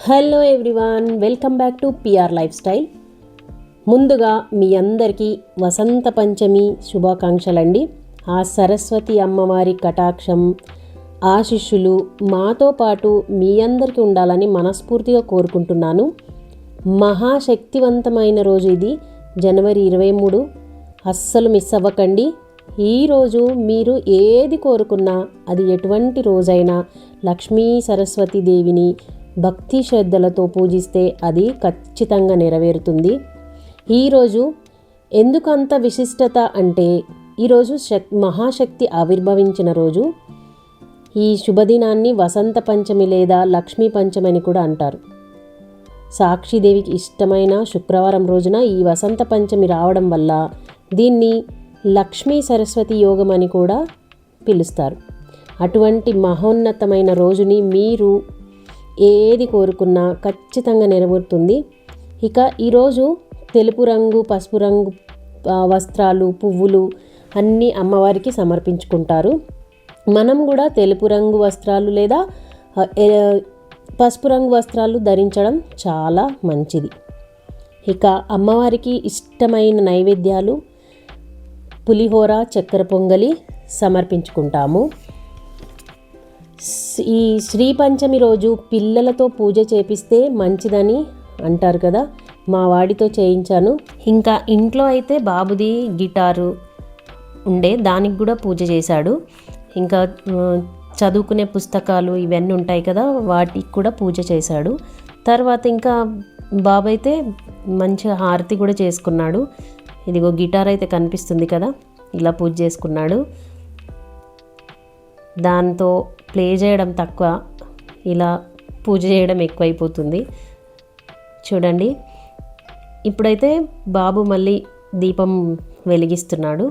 Hello everyone, welcome back to PR life style. ముందుగా మీ అందరికీ వసంత పంచమి శుభాకాంక్షలండి. ఆ సరస్వతి అమ్మవారి కటాక్షం ఆశీస్సులు మాతో పాటు మీ అందరికీ ఉండాలని మనస్ఫూర్తిగా కోరుకుంటున్నాను. మహాశక్తివంతమైన రోజు ఇది, జనవరి 23. అస్సలు మిస్ అవ్వకండి. ఈరోజు మీరు ఏది కోరుకున్నా, అది ఎటువంటి రోజైనా లక్ష్మీ సరస్వతి దేవిని భక్తి శ్రద్ధలతో పూజిస్తే అది ఖచ్చితంగా నెరవేరుతుంది. ఈరోజు ఎందుకు అంత విశిష్టత అంటే, ఈరోజు మహాశక్తి ఆవిర్భవించిన రోజు. ఈ శుభదినాన్ని వసంత పంచమి లేదా లక్ష్మీ పంచమి అని కూడా అంటారు. సాక్షిదేవికి ఇష్టమైన శుక్రవారం రోజున ఈ వసంత పంచమి రావడం వల్ల దీన్ని లక్ష్మీ సరస్వతి యోగం అని కూడా పిలుస్తారు. అటువంటి మహోన్నతమైన రోజుని మీరు ఏది కోరుకున్నా ఖచ్చితంగా నెరవేరుతుంది. ఇక ఈరోజు తెలుపు రంగు, పసుపు రంగు వస్త్రాలు, పువ్వులు అన్నీ అమ్మవారికి సమర్పించుకుంటారు. మనం కూడా తెలుపు రంగు వస్త్రాలు లేదా పసుపు రంగు వస్త్రాలు ధరించడం చాలా మంచిది. ఇక అమ్మవారికి ఇష్టమైన నైవేద్యాలు పులిహోర, చక్కెర పొంగలి సమర్పించుకుంటాము. ఈ శ్రీ పంచమి రోజు పిల్లలతో పూజ చేపిస్తే మంచిదని అంటారు కదా, మా వాడితో చేయించాను. ఇంకా ఇంట్లో అయితే బాబుది గిటారు ఉండే, దానికి కూడా పూజ చేశాడు. ఇంకా చదువుకునే పుస్తకాలు ఇవన్నీ ఉంటాయి కదా, వాటికి కూడా పూజ చేశాడు. తర్వాత ఇంకా బాబు అయితే మంచిగా హారతి కూడా చేసుకున్నాడు. ఇదిగో గిటార్ అయితే కనిపిస్తుంది కదా, ఇలా పూజ చేసుకున్నాడు. దాంతో ప్లే చేయడం తక్కువ, ఇలా పూజ చేయడం ఎక్కువైపోతుంది. చూడండి, ఇప్పుడైతే బాబు మళ్ళీ దీపం వెలిగిస్తున్నాడు.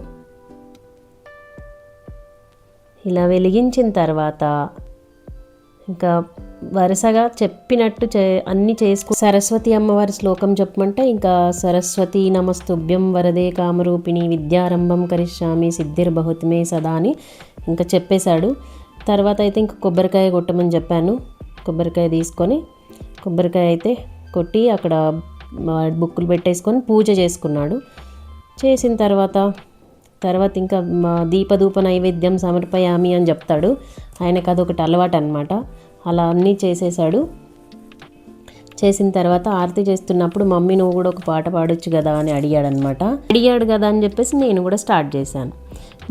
ఇలా వెలిగించిన తర్వాత ఇంకా వరుసగా చెప్పినట్టు అన్నీ సరస్వతి అమ్మవారి శ్లోకం చెప్పమంటే, ఇంకా సరస్వతి నమస్తుభ్యం వరదే కామరూపిణి విద్యారంభం కరిష్యామి సిద్ధిర్భవతిమే సదా అని ఇంకా చెప్పేశాడు. తర్వాత అయితే ఇంకా కొబ్బరికాయ కొట్టమని చెప్పాను. కొబ్బరికాయ తీసుకొని కొబ్బరికాయ అయితే కొట్టి అక్కడ బుక్కులు పెట్టేసుకొని పూజ చేసుకున్నాడు. చేసిన తర్వాత ఇంకా దీపధూప నైవేద్యం సమర్పయామి అని చెప్తాడు. ఆయనకు అదొకటి అలవాటు అనమాట. అలా అన్నీ చేసేసాడు. చేసిన తర్వాత ఆరతి చేస్తున్నప్పుడు మమ్మీ నువ్వు కూడా ఒక పాట పాడొచ్చు కదా అని అడిగాడు కదా అని చెప్పేసి నేను కూడా స్టార్ట్ చేశాను.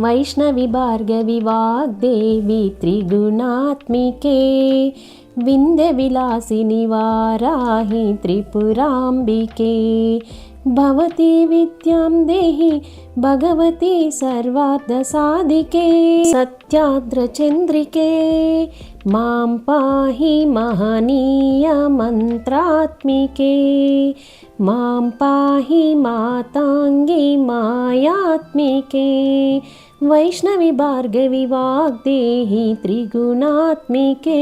వైష్ణవి భార్గవి వాగ్దేవి త్రిగుణాత్మికే వింధ్య విలాసిని వారాహి త్రిపురాంబికే భవతి విద్యాం దేహి భగవతి సర్వార్థ సాధికే సత్యాద్ర చంద్రికే మాం పాహి మహనీయ మంత్రాత్మికే మాం పాహి మాతాంగి మాయాత్మికే వైష్ణవి భార్గవి వాగ్దేహి త్రిగుణాత్మికే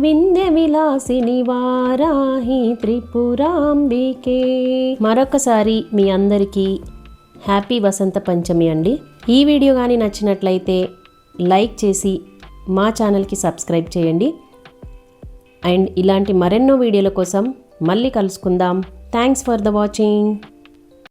వింధ్య విలాసిని వారాహి త్రిపురాంబికే. మరొకసారి మీ అందరికీ హ్యాపీ వసంత పంచమి అండి. ఈ వీడియో కానీ నచ్చినట్లయితే లైక్ చేసి మా ఛానల్కి సబ్స్క్రైబ్ చేయండి. అండ్ ఇలాంటి మరెన్నో వీడియోల కోసం మళ్ళీ కలుసుకుందాం. Thanks for the watching.